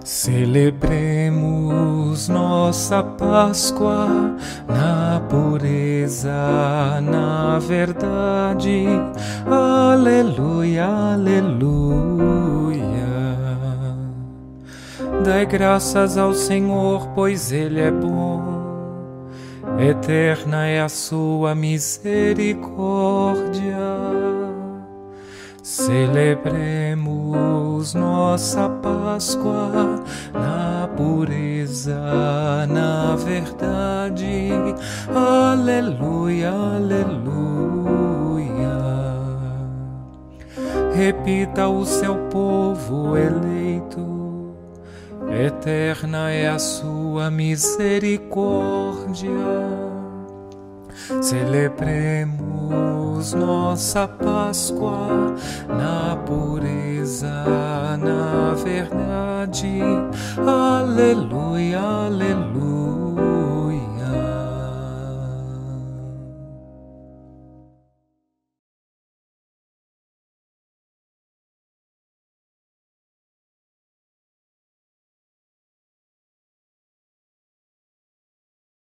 Celebremos nossa Páscoa na pureza, na verdade. Aleluia, aleluia. Dai graças ao Senhor, pois Ele é bom. Eterna é a sua misericórdia. Celebremos nossa Páscoa na pureza, na verdade. Aleluia, aleluia. Repita o seu povo eleito, eterna é a sua misericórdia. Celebremos nossa Páscoa na pureza, na verdade. Aleluia, aleluia.